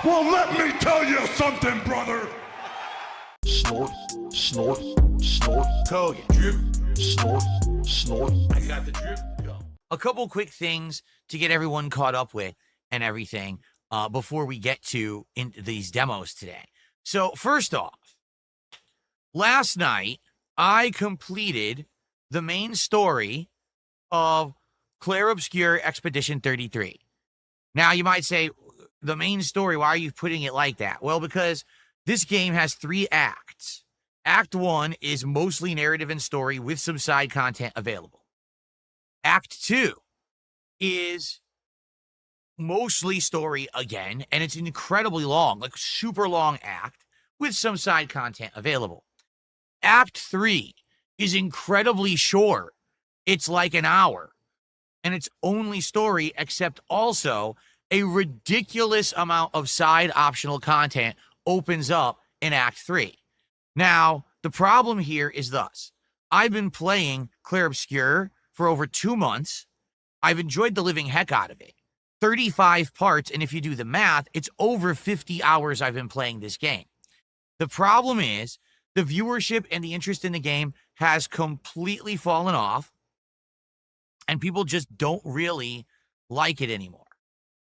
Well, let me tell you something, brother. Snort, snort, snort. Kogan. Drip. Snort, snort. I got the drip. Go. A couple quick things to get everyone caught up with and everything before we get to these demos today. So first off, last night I completed the main story of Clare Obscure Expedition 33. Now you might say, the main story, why are you putting it like that? Well, because this game has 3 acts. Act 1 is mostly narrative and story with some side content available. Act 2 is mostly story again, and it's incredibly long, like super long act with some side content available. Act 3 is incredibly short. It's like an hour, and it's only story, except also a ridiculous amount of side optional content opens up in Act 3. Now, the problem here is thus. I've been playing Clare Obscure for over 2 months. I've enjoyed the living heck out of it. 35 parts, and if you do the math, it's over 50 hours I've been playing this game. The problem is the viewership and the interest in the game has completely fallen off, and people just don't really like it anymore.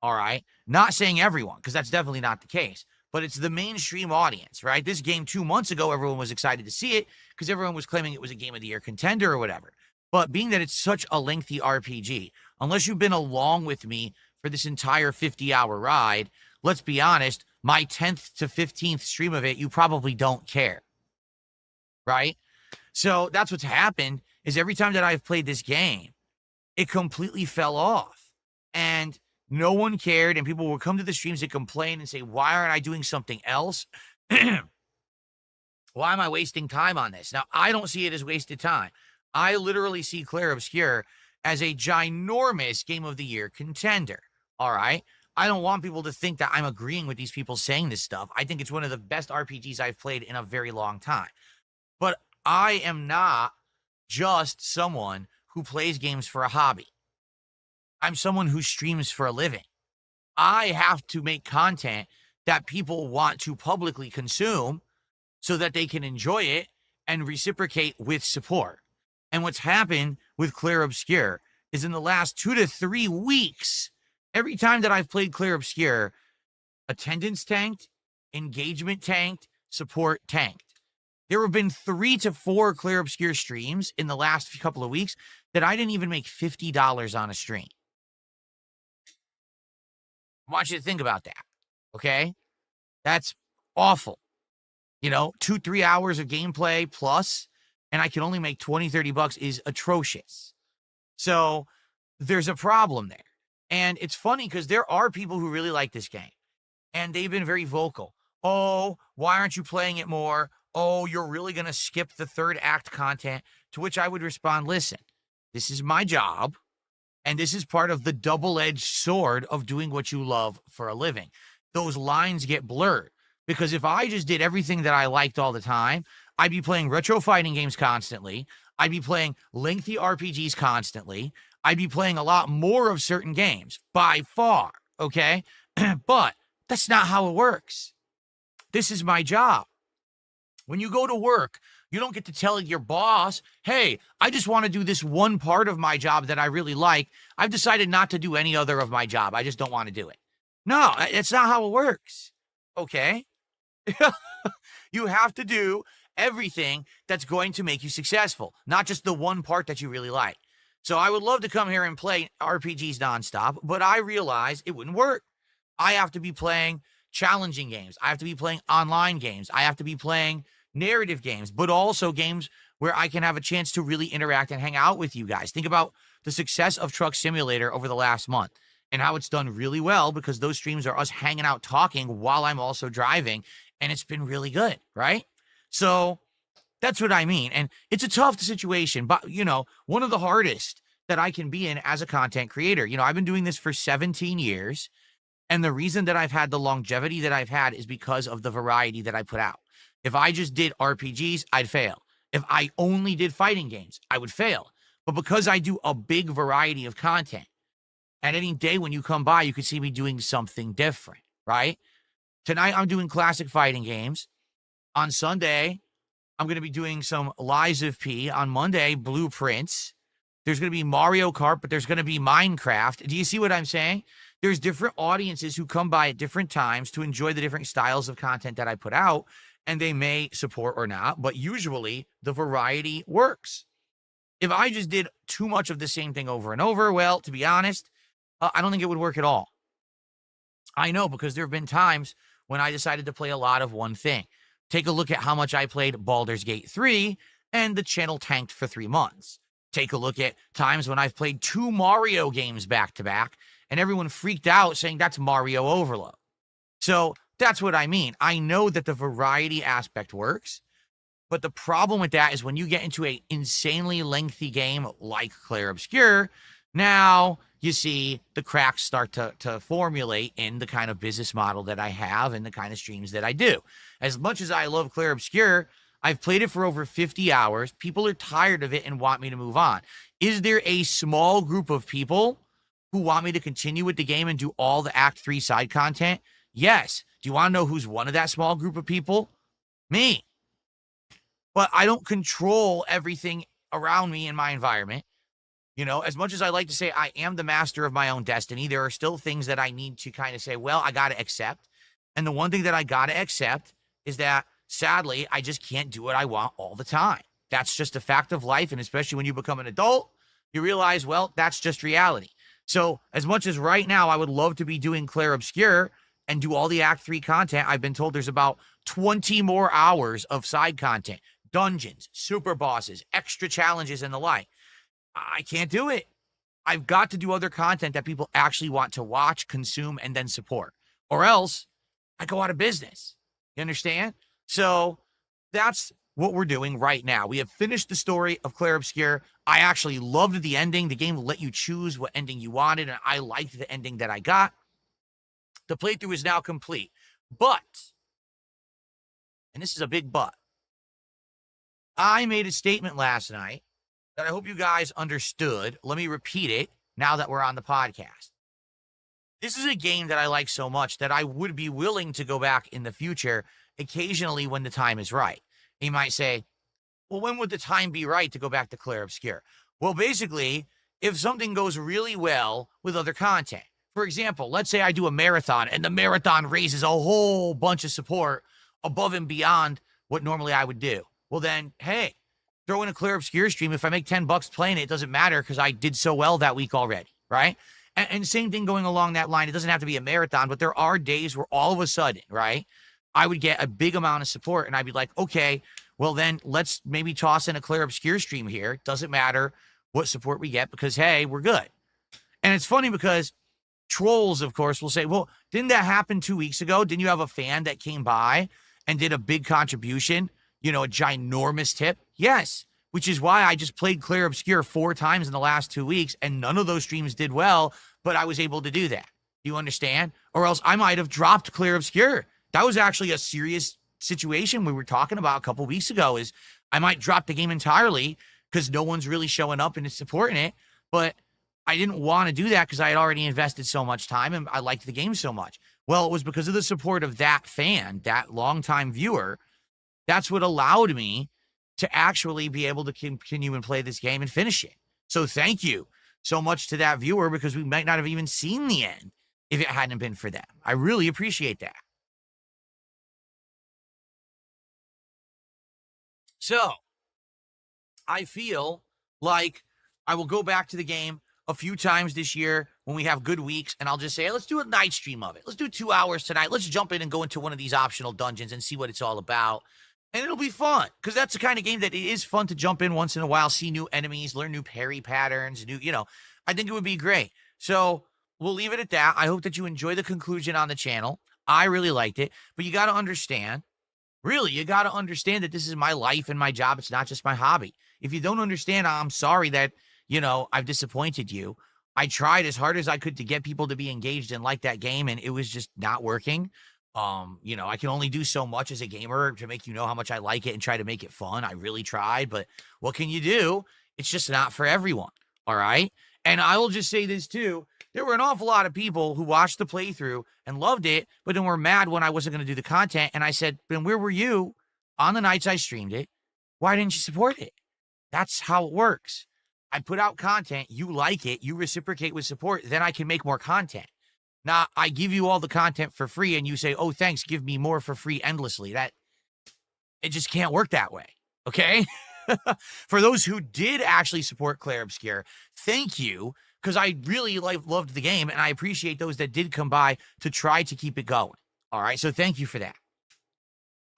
All right? Not saying everyone, because that's definitely not the case, but it's the mainstream audience, right? This game 2 months ago, everyone was excited to see it because everyone was claiming it was a Game of the Year contender or whatever. But being that it's such a lengthy RPG, unless you've been along with me for this entire 50-hour ride, let's be honest, my 10th to 15th stream of it, you probably don't care, right? So that's what's happened, is every time that I've played this game, it completely fell off. And no one cared, and people would come to the streams and complain and say, why aren't I doing something else? Why am I wasting time on this? Now, I don't see it as wasted time. I literally see Clare Obscure as a ginormous Game of the Year contender, all right? I don't want people to think that I'm agreeing with these people saying this stuff. I think it's one of the best RPGs I've played in a very long time. But I am not just someone who plays games for a hobby. I'm someone who streams for a living. I have to make content that people want to publicly consume so that they can enjoy it and reciprocate with support. And what's happened with Clare Obscure is in the last 2 to 3 weeks, every time that I've played Clare Obscure, attendance tanked, engagement tanked, support tanked. There have been 3 to 4 Clare Obscure streams in the last couple of weeks that I didn't even make $50 on a stream. I want you to think about that, okay? That's awful. You know, 2-3 hours of gameplay plus, and I can only make $20-30 is atrocious. So there's a problem there. And it's funny because there are people who really like this game, and they've been very vocal. Oh, why aren't you playing it more? Oh, you're really going to skip the 3rd act content, to which I would respond, listen, this is my job. And this is part of the double-edged sword of doing what you love for a living. Those lines get blurred. Because if I just did everything that I liked all the time, I'd be playing retro fighting games constantly. I'd be playing lengthy RPGs constantly. I'd be playing a lot more of certain games, by far, okay? But that's not how it works. This is my job. When you go to work, you don't get to tell your boss, hey, I just want to do this one part of my job that I really like. I've decided not to do any other of my job. I just don't want to do it. No, it's not how it works. Okay? You have to do everything that's going to make you successful, not just the one part that you really like. So I would love to come here and play RPGs nonstop, but I realize it wouldn't work. I have to be playing challenging games. I have to be playing online games. I have to be playing narrative games, but also games where I can have a chance to really interact and hang out with you guys. Think about the success of Truck Simulator over the last month and how it's done really well because those streams are us hanging out talking while I'm also driving, and it's been really good, right? So that's what I mean. And it's a tough situation, but, you know, one of the hardest that I can be in as a content creator. You know, I've been doing this for 17 years, and the reason that I've had the longevity that I've had is because of the variety that I put out. If I just did RPGs, I'd fail. If I only did fighting games, I would fail. But because I do a big variety of content, and any day when you come by, you can see me doing something different, right? Tonight, I'm doing classic fighting games. On Sunday, I'm going to be doing some Lies of P. On Monday, Blueprints. There's going to be Mario Kart, but there's going to be Minecraft. Do you see what I'm saying? There's different audiences who come by at different times to enjoy the different styles of content that I put out, and they may support or not, but usually the variety works. If I just did too much of the same thing over and over, well, to be honest, I don't think it would work at all. I know, because there have been times when I decided to play a lot of one thing. Take a look at how much I played Baldur's Gate 3, and the channel tanked for 3 months. Take a look at times when I've played 2 Mario games back to back, and everyone freaked out saying that's Mario overload. So that's what I mean. I know that the variety aspect works, but the problem with that is when you get into an insanely lengthy game like Clare Obscure, now you see the cracks start to formulate in the kind of business model that I have and the kind of streams that I do. As much as I love Clare Obscure, I've played it for over 50 hours. People are tired of it and want me to move on. Is there a small group of people who want me to continue with the game and do all the Act 3 side content? Yes. Do you want to know who's one of that small group of people? Me. But I don't control everything around me in my environment. You know, as much as I like to say I am the master of my own destiny, there are still things that I need to kind of say, well, I got to accept. And the one thing that I got to accept is that, sadly, I just can't do what I want all the time. That's just a fact of life. And especially when you become an adult, you realize, well, that's just reality. So as much as right now I would love to be doing Clare Obscure and do all the Act 3 content, I've been told there's about 20 more hours of side content, dungeons, super bosses, extra challenges, and the like. I can't do it. I've got to do other content that people actually want to watch, consume, and then support. Or else I go out of business. You understand? So that's what we're doing right now. We have finished the story of Clare Obscure. I actually loved the ending. The game let you choose what ending you wanted, and I liked the ending that I got. The playthrough is now complete. But, and this is a big but, I made a statement last night that I hope you guys understood. Let me repeat it now that we're on the podcast. This is a game that I like so much that I would be willing to go back in the future occasionally when the time is right. You might say, well, when would the time be right to go back to Clare Obscure? Well, basically, if something goes really well with other content. For example, let's say I do a marathon and the marathon raises a whole bunch of support above and beyond what normally I would do. Well, then, hey, throw in a Clare Obscure stream. If I make 10 bucks playing it, it doesn't matter because I did so well that week already, right? And same thing going along that line. It doesn't have to be a marathon, but there are days where all of a sudden, right, I would get a big amount of support and I'd be like, okay, well then let's maybe toss in a Clare Obscure stream here. It doesn't matter what support we get because, hey, we're good. And it's funny because trolls, of course, will say, well, didn't that happen 2 weeks ago? Didn't you have a fan that came by and did a big contribution, you know, a ginormous tip? Yes, which is why I just played Clare Obscure 4 times in the last 2 weeks and none of those streams did well, but I was able to do that. You understand? Or else I might have dropped Clare Obscure. That was actually a serious situation we were talking about a couple weeks ago, is I might drop the game entirely because no one's really showing up and supporting it. But I didn't want to do that because I had already invested so much time and I liked the game so much. Well, it was because of the support of that fan, that longtime viewer. That's what allowed me to actually be able to continue and play this game and finish it. So thank you so much to that viewer, because we might not have even seen the end if it hadn't been for them. I really appreciate that. So I feel like I will go back to the game a few times this year when we have good weeks, and I'll just say, hey, let's do a night stream of it. Let's do 2 hours tonight. Let's jump in and go into one of these optional dungeons and see what it's all about. And it'll be fun, because that's the kind of game that it is fun to jump in once in a while, see new enemies, learn new parry patterns, I think it would be great. So we'll leave it at that. I hope that you enjoy the conclusion on the channel. I really liked it, but you got to understand, you got to understand that this is my life and my job. It's not just my hobby. If you don't understand, I'm sorry that, I've disappointed you. I tried as hard as I could to get people to be engaged and like that game, and it was just not working. I can only do so much as a gamer to make you know how much I like it and try to make it fun. I really tried, but what can you do? It's just not for everyone. All right. And I will just say this too. There were an awful lot of people who watched the playthrough and loved it, but then were mad when I wasn't going to do the content. And I said, then where were you on the nights I streamed it? Why didn't you support it? That's how it works. I put out content, you like it, you reciprocate with support, then I can make more content. Now, I give you all the content for free and you say, oh, thanks, give me more for free endlessly. It just can't work that way, okay? For those who did actually support Clare Obscure, thank you, because I really loved the game, and I appreciate those that did come by to try to keep it going. All right, so thank you for that.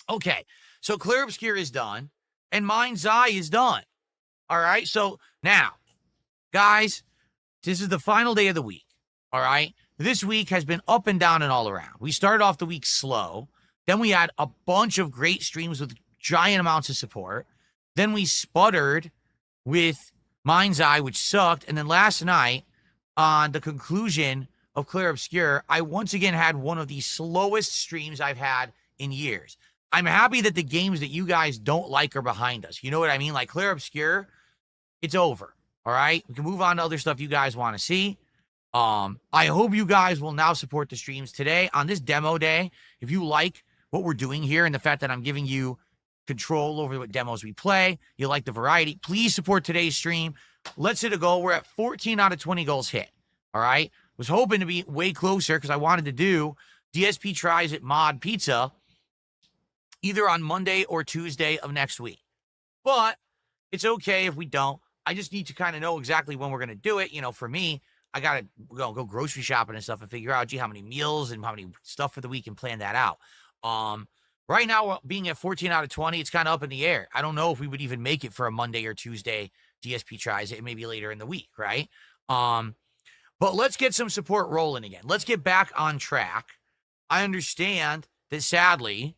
Okay, so Clare Obscure is done, and Mind's Eye is done. All right, so now, guys, this is the final day of the week. All right, this week has been up and down and all around. We started off the week slow. Then we had a bunch of great streams with giant amounts of support. Then we sputtered with Mind's Eye, which sucked. And then last night, on the conclusion of Clare Obscure, I once again had one of the slowest streams I've had in years. I'm happy that the games that you guys don't like are behind us. You know what I mean? Like Clare Obscure, it's over. All right? We can move on to other stuff you guys want to see. I hope you guys will now support the streams today on this demo day. If you like what we're doing here and the fact that I'm giving you control over what demos we play, you like the variety, please support today's stream. Let's hit a goal. We're at 14 out of 20 goals hit. All right. Was hoping to be way closer because I wanted to do DSP tries at Mod Pizza either on Monday or Tuesday of next week. But it's okay if we don't. I just need to kind of know exactly when we're going to do it. You know, for me, I got to go grocery shopping and stuff and figure out, gee, how many meals and how many stuff for the week and plan that out. Right now, being at 14 out of 20, it's kind of up in the air. I don't know if we would even make it for a Monday or Tuesday DSP tries it, maybe later in the week, right? But let's get some support rolling again. Let's get back on track. I understand that sadly,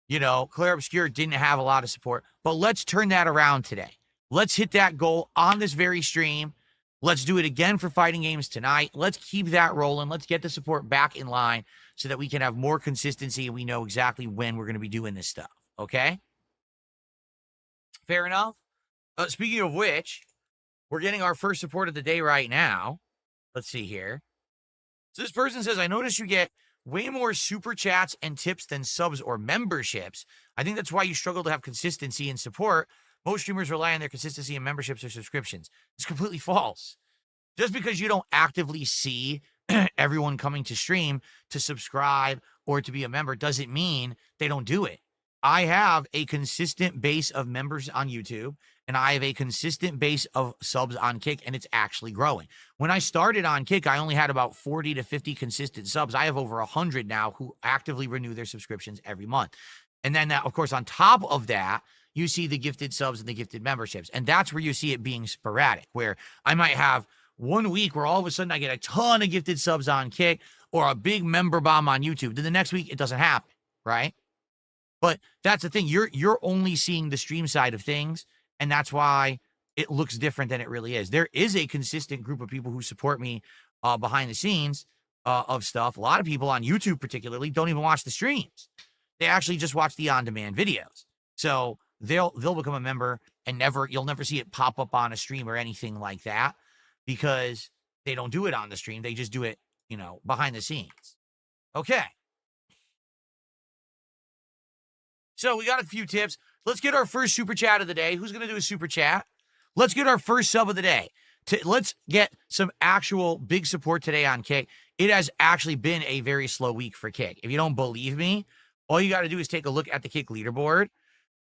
you know, Clare Obscure didn't have a lot of support, but let's turn that around today. Let's hit that goal on this very stream. Let's do it again for fighting games tonight. Let's keep that rolling. Let's get the support back in line so that we can have more consistency and we know exactly when we're going to be doing this stuff. Okay? Fair enough? Speaking of which, we're getting our first support of the day right now. Let's see here. So this person says, I noticed you get way more super chats and tips than subs or memberships. I think that's why you struggle to have consistency and support. Most streamers rely on their consistency in memberships or subscriptions. It's completely false. Just because you don't actively see everyone coming to stream to subscribe or to be a member doesn't mean they don't do it. I have a consistent base of members on YouTube, and I have a consistent base of subs on Kick, and it's actually growing. When I started on Kick, I only had about 40 to 50 consistent subs. I have over 100 now who actively renew their subscriptions every month. And then, of course, on top of that, you see the gifted subs and the gifted memberships. And that's where you see it being sporadic, where I might have 1 week where all of a sudden I get a ton of gifted subs on Kick or a big member bomb on YouTube. Then the next week, it doesn't happen, right? But that's the thing. You're only seeing the stream side of things, and that's why it looks different than it really is. There is a consistent group of people who support me behind the scenes of stuff. A lot of people on YouTube particularly don't even watch the streams. They actually just watch the on-demand videos. So they'll become a member and you'll never see it pop up on a stream or anything like that because they don't do it on the stream. They just do it, you know, behind the scenes. Okay. So we got a few tips. Let's get our first super chat of the day. Who's going to do a super chat? Let's get our first sub of the day. Let's get some actual big support today on Kick. It has actually been a very slow week for Kick. If you don't believe me, all you got to do is take a look at the Kick leaderboard.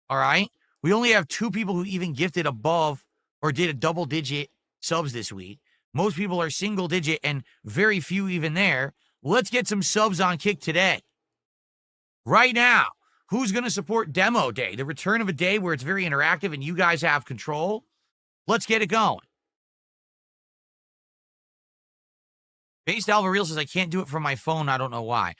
All right. We only have 2 people who even gifted above or did a double-digit subs this week. Most people are single-digit and very few even there. Let's get some subs on Kick today. Right now, who's going to support Demo Day? The return of a day where it's very interactive and you guys have control. Let's get it going. Based Alvareel says, I can't do it from my phone. I don't know why.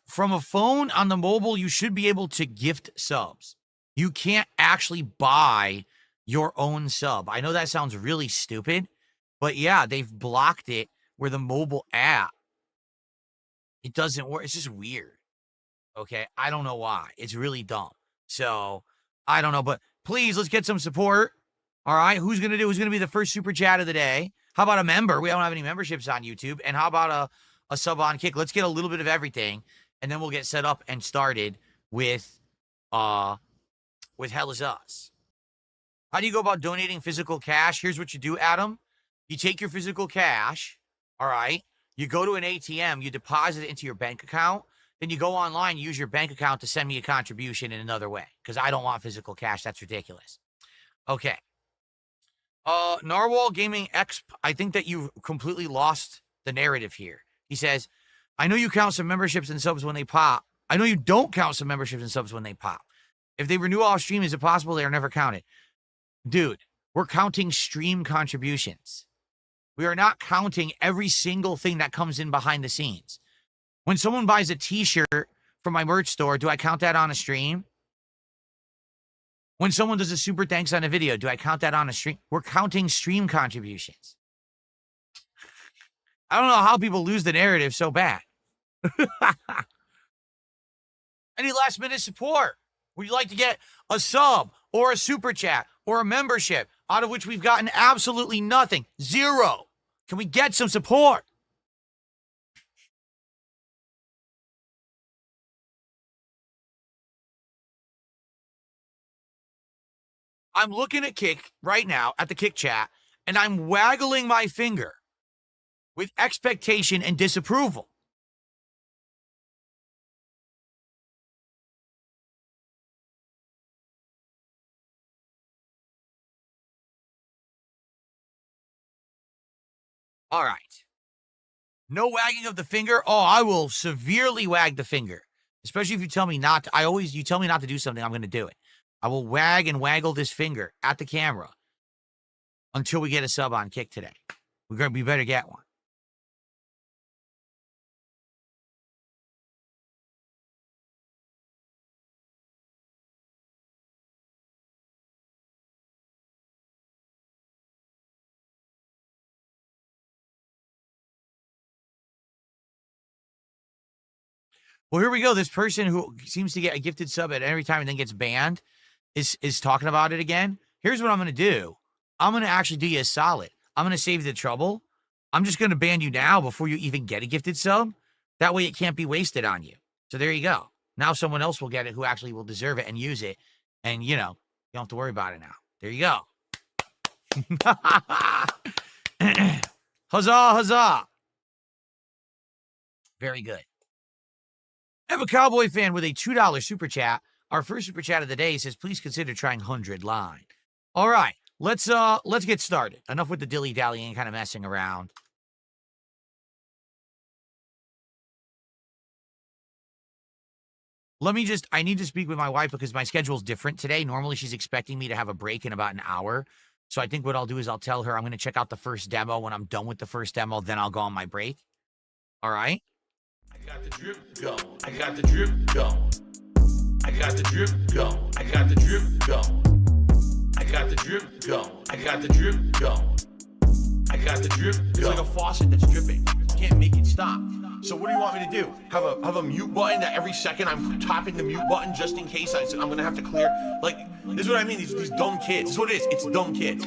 From a phone on the mobile, you should be able to gift subs. You can't actually buy your own sub. I know that sounds really stupid, but yeah, they've blocked it where the mobile app, it doesn't work. It's just weird. Okay. I don't know why. It's really dumb. So I don't know, but please let's get some support. All right. Who's going to be the first super chat of the day? How about a member? We don't have any memberships on YouTube. And how about a sub on Kick? Let's get a little bit of everything, and then we'll get set up and started with Hell Is Us. How do you go about donating physical cash? Here's what you do, Adam. You take your physical cash, all right? You go to an ATM, you deposit it into your bank account, then you go online, use your bank account to send me a contribution in another way, because I don't want physical cash. That's ridiculous. Okay. Narwhal Gaming Exp, I think that you've completely lost the narrative here. He says, I know you count some memberships and subs when they pop. I know you don't count some memberships and subs when they pop. If they renew off stream, is it possible they are never counted? Dude, we're counting stream contributions. We are not counting every single thing that comes in behind the scenes. When someone buys a t-shirt from my merch store, do I count that on a stream? When someone does a super thanks on a video, do I count that on a stream? We're counting stream contributions. I don't know how people lose the narrative so bad. Any last minute support? Would you like to get a sub or a super chat or a membership out of which we've gotten absolutely nothing? Zero. Can we get some support? I'm looking at Kick right now, at the Kick chat, and I'm waggling my finger with expectation and disapproval. All right. No wagging of the finger. Oh, I will severely wag the finger, especially if you tell me not to. You tell me not to do something, I'm going to do it. I will wag and waggle this finger at the camera until we get a sub on Kick today. We better get one. Well, here we go. This person who seems to get a gifted sub at every time and then gets banned is talking about it again. Here's what I'm going to do. I'm going to actually do you a solid. I'm going to save the trouble. I'm just going to ban you now before you even get a gifted sub. That way it can't be wasted on you. So there you go. Now someone else will get it who actually will deserve it and use it. And, you don't have to worry about it now. There you go. Huzzah, huzzah. Very good. I have a Cowboy fan with a $2 super chat. Our first super chat of the day says, please consider trying 100 line. All right, let's get started. Enough with the dilly-dallying and kind of messing around. I need to speak with my wife because my schedule's different today. Normally she's expecting me to have a break in about an hour. So I think what I'll do is I'll tell her I'm going to check out the first demo. When I'm done with the first demo, then I'll go on my break. All right? I got the drip going. I got the drip going. I got the drip going. I got the drip going. I got the drip going. I got the drip going. I got the drip going. It's like a faucet that's dripping. You can't make it stop. So what do you want me to do? Have a mute button that every second I'm tapping the mute button just in case I'm gonna have to clear. Like, this is what I mean. These dumb kids. This is what it is. It's dumb kids.